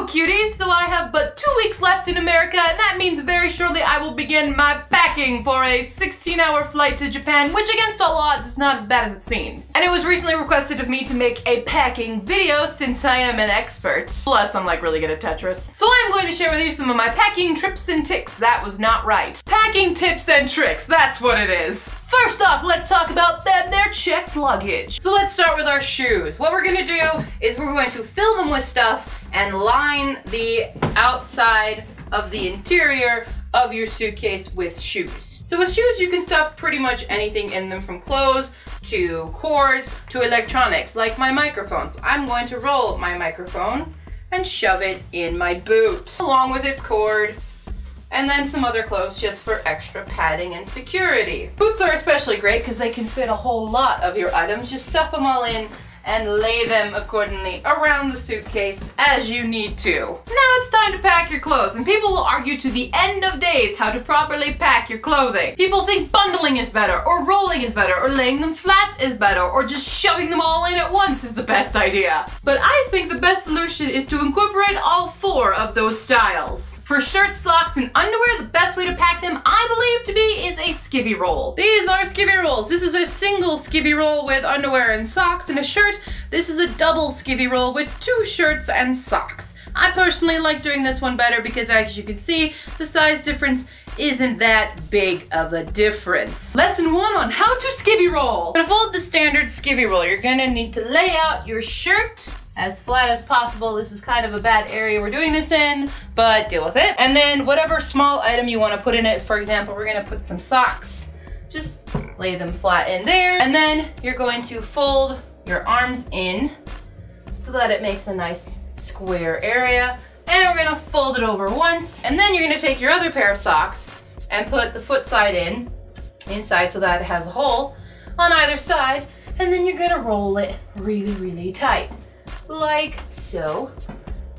cuties, so I have but 2 weeks left in America, and that means very shortly I will begin my packing for a 16-hour flight to Japan, which against all odds is not as bad as it seems. And it was recently requested of me to make a packing video since I am an expert. Plus, I'm like really good at Tetris. So I'm going to share with you some of my packing trips and ticks. That was not right. Packing tips and tricks, that's what it is. First off, let's talk about their checked luggage. So let's start with our shoes. What we're gonna do is we're going to fill them with stuff and line the outside of the interior of your suitcase with shoes. So with shoes, you can stuff pretty much anything in them, from clothes to cords to electronics, like my microphone. So I'm going to roll my microphone and shove it in my boot, along with its cord, and then some other clothes just for extra padding and security. Boots are especially great because they can fit a whole lot of your items. Just stuff them all in and lay them accordingly around the suitcase as you need to. Now it's time to pack your clothes, and people will argue to the end of days how to properly pack your clothing. People think bundling is better, or rolling is better, or laying them flat is better, or just shoving them all in at once is the best idea. But I think the best solution is to incorporate all 4 of those styles. For shirts, socks, and underwear, the best way to pack them, I believe to be, is a skivvy roll. These are skivvy rolls. This is a single skivvy roll with underwear and socks and a shirt. This is a double skivvy roll with 2 shirts and socks. I personally like doing this one better because, as you can see, the size difference isn't that big of a difference. Lesson 1 on how to skivvy roll. To fold the standard skivvy roll, you're gonna need to lay out your shirt as flat as possible. This is kind of a bad area we're doing this in, but deal with it. And then whatever small item you want to put in it, for example, we're gonna put some socks. Just lay them flat in there. And then you're going to fold your arms in so that it makes a nice square area. And we're gonna fold it over once. And then you're gonna take your other pair of socks and put the foot side inside so that it has a hole on either side. And then you're gonna roll it really, really tight, like so.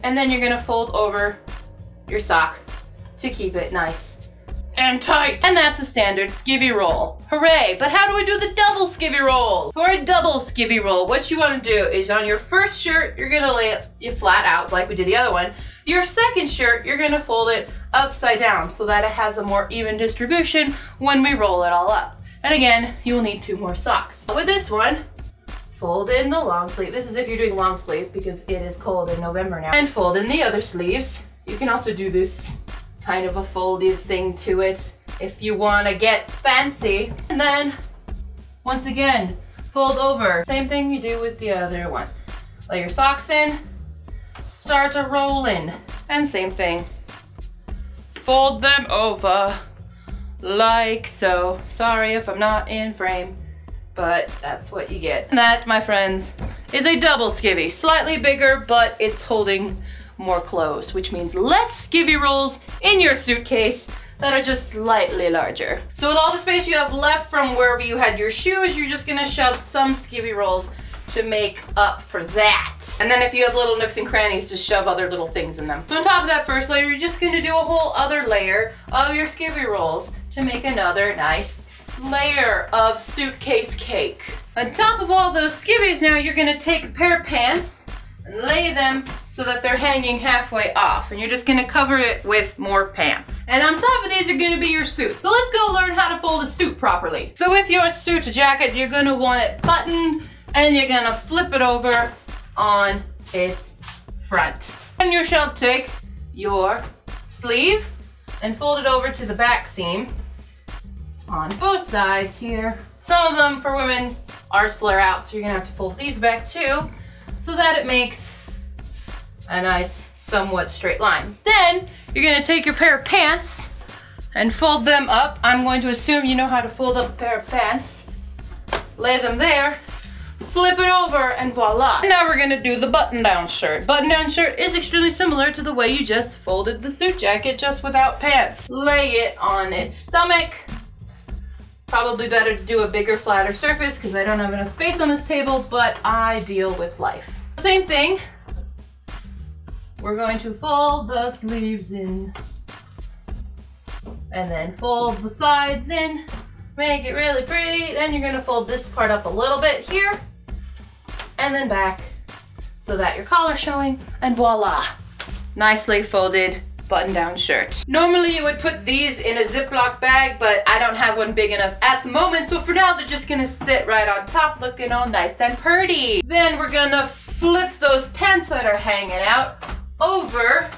And then you're gonna fold over your sock to keep it nice and tight. And that's a standard skivvy roll. Hooray! But how do we do the double skivvy roll? For a double skivvy roll, what you want to do is on your first shirt, you're gonna lay it flat out like we did the other one. Your second shirt, you're gonna fold it upside down so that it has a more even distribution when we roll it all up. And again, you will need 2 more socks. With this one, fold in the long sleeve. This is if you're doing long sleeve because it is cold in November now. And fold in the other sleeves. You can also do this kind of a folded thing to it if you want to get fancy. And then, once again, fold over. Same thing you do with the other one. Lay your socks in, start to roll in, and same thing. Fold them over, like so. Sorry if I'm not in frame, but that's what you get. And that, my friends, is a double skivvy. Slightly bigger, but it's holding more clothes, which means less skivvy rolls in your suitcase that are just slightly larger. So with all the space you have left from wherever you had your shoes, you're just gonna shove some skivvy rolls to make up for that. And then if you have little nooks and crannies, just shove other little things in them. So on top of that first layer, you're just gonna do a whole other layer of your skivvy rolls to make another nice layer of suitcase cake. On top of all those skivvies now, you're gonna take a pair of pants and lay them so that they're hanging halfway off. And you're just gonna cover it with more pants. And on top of these are gonna be your suit. So let's go learn how to fold a suit properly. So with your suit jacket, you're gonna want it buttoned and you're gonna flip it over on its front. And you shall take your sleeve and fold it over to the back seam on both sides here. Some of them for women, ours flare out, so you're gonna have to fold these back too, so that it makes a nice, somewhat straight line. Then you're gonna take your pair of pants and fold them up. I'm going to assume you know how to fold up a pair of pants. Lay them there, flip it over, and voila. Now we're gonna do the button-down shirt. Button-down shirt is extremely similar to the way you just folded the suit jacket, just without pants. Lay it on its stomach. Probably better to do a bigger, flatter surface because I don't have enough space on this table, but I deal with life. Same thing. We're going to fold the sleeves in and then fold the sides in, make it really pretty. Then you're gonna fold this part up a little bit here and then back so that your collar's showing, and voila. nicely folded button-down shirt. Normally you would put these in a Ziploc bag, but I don't have one big enough at the moment, so for now they're just gonna sit right on top looking all nice and pretty. Then we're gonna flip those pants that are hanging out over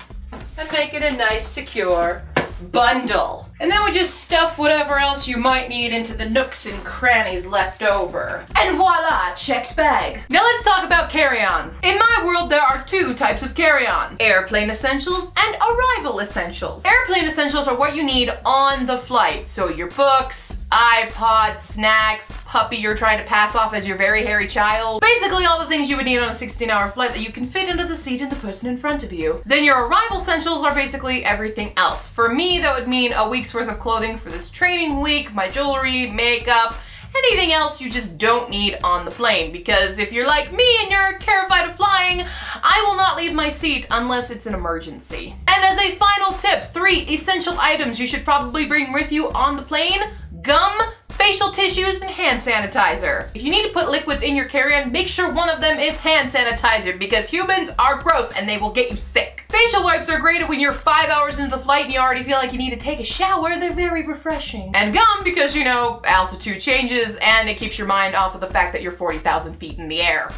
and make it a nice secure bundle. And then we just stuff whatever else you might need into the nooks and crannies left over. And voila, checked bag. Now let's talk about carry-ons. In my world, there are two types of carry-ons: airplane essentials and arrival essentials. Airplane essentials are what you need on the flight. So your books, iPod, snacks, puppy you're trying to pass off as your very hairy child. Basically all the things you would need on a 16-hour flight that you can fit into the seat and the person in front of you. Then your arrival essentials are basically everything else. For me, that would mean a week's worth of clothing for this training week, my jewelry, makeup, anything else you just don't need on the plane. Because if you're like me and you're terrified of flying, I will not leave my seat unless it's an emergency. And as a final tip, 3 essential items you should probably bring with you on the plane: gum, facial tissues, and hand sanitizer. If you need to put liquids in your carry-on, make sure one of them is hand sanitizer, because humans are gross and they will get you sick. Facial wipes are great when you're 5 hours into the flight and you already feel like you need to take a shower. They're very refreshing. And gum, because you know, altitude changes and it keeps your mind off of the fact that you're 40,000 feet in the air.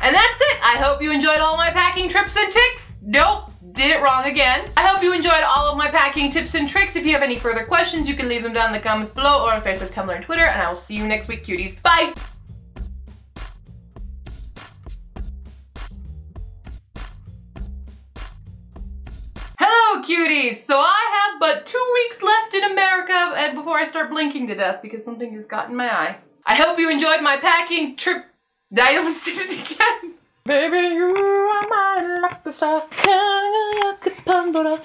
And that's it. I hope you enjoyed all my packing trips and ticks. Nope. Did it wrong again. I hope you enjoyed all of my packing tips and tricks. If you have any further questions, you can leave them down in the comments below or on Facebook, Tumblr, and Twitter, and I will see you next week, cuties. Bye! Hello, cuties! So I have but 2 weeks left in America and before I start blinking to death because something has gotten my eye. I hope you enjoyed my packing trip. I almost did it again. Baby, you are my lucky star.